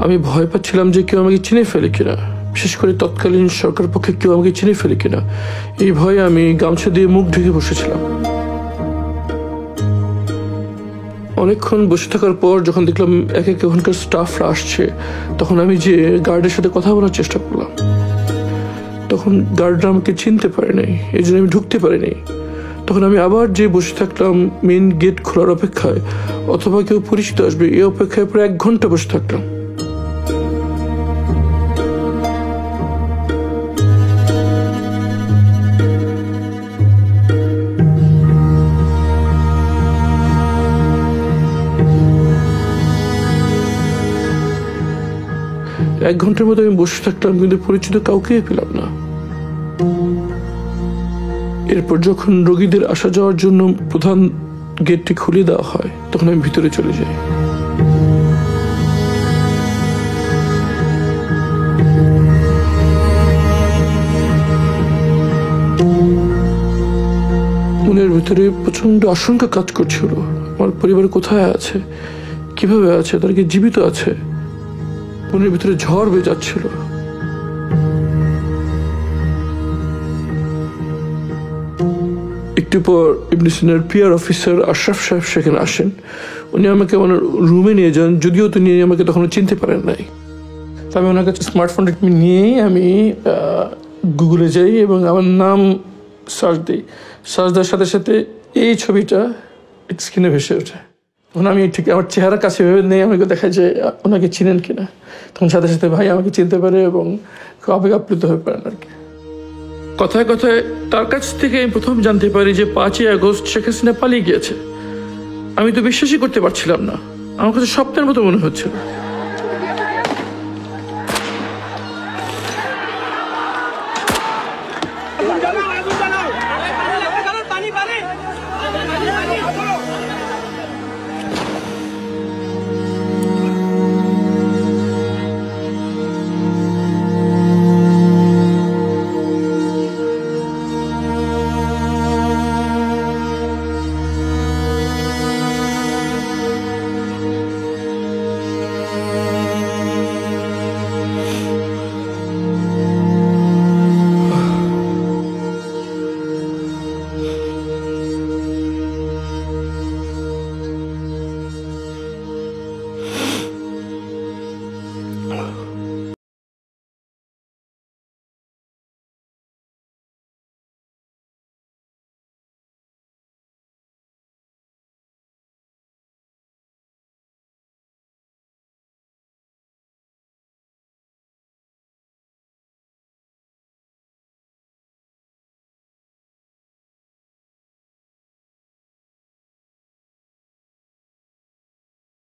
আমি ভয় পাচ্ছিলাম যে কেউ আমাকে চিনে ফেলে কিনা, বিশেষ করে তৎকালীন সরকার পক্ষে কেউ আমাকে চিনে ফেলে কিনা। এই ভয়ে আমি গামছা দিয়ে মুখ ঢেকে বসেছিলাম। অনেকক্ষণ বসে থাকার পর যখন দেখলাম এক এক ওখানকার স্টাফরা আসছে, তখন আমি যে গার্ডের সাথে কথা বলার চেষ্টা করলাম। তখন গার্ডরা আমাকে চিনতে পারে নাই, এই জন্য আমি ঢুকতে পারিনি। তখন আমি আবার যে বসে থাকলাম মেন গেট খোলার অপেক্ষায়, অথবা কেউ পরিচিত আসবে এই অপেক্ষায় প্রায় 1 ঘন্টা বসে থাকলাম। এক ঘন্টার মতো আমি বসে থাকলাম, কিন্তু পরিচিত কাউকে পেলাম না। এরপর যখন রোগীদের আসা যাওয়ার জন্য প্রধান গেটটি খুলে দেওয়া হয়, তখন আমি ভিতরে চলে যাই। মনের ভিতরে প্রচন্ড আশঙ্কা কাজ করছিল। আমার পরিবার কোথায় আছে, কিভাবে আছে, তারা কি জীবিত আছে? মনের ভিতরে ঝড় বেয়ে যাচ্ছিল। একটু পর ইবনে সিনার পিআর অফিসার আশরাফ সাহেব সেখানে আসেন। উনি আমাকে আমার রুমে নিয়ে যান, যদিও তিনি আমাকে তখন চিনতে পারেন নাই। আমি ওনার কাছে স্মার্টফোনটা নিয়েই আমি গুগলে যাই এবং আমার নাম সার্চ দিই। সার্চ দেওয়ার সাথে সাথে এই ছবিটা স্ক্রিনে ভেসে ওঠে। তখন আমি ঠিক আমার চেহারা কাছে ভেবে নেই, আমাকে দেখা যায় ওনাকে চিনেন কিনা। তখন সাথে সাথে ভাই আমাকে চিনতে পারে এবং খুব আবেগ আপ্লুত হয়ে পারেন আর কি। কথায় কথায় তার কাছ থেকে আমি প্রথম জানতে পারি যে 5ই আগস্ট শেখ হাসিনা পালিয়ে গিয়েছে। আমি তো বিশ্বাসই করতে পারছিলাম না, আমার কাছে স্বপ্নের মতো মনে হচ্ছিল।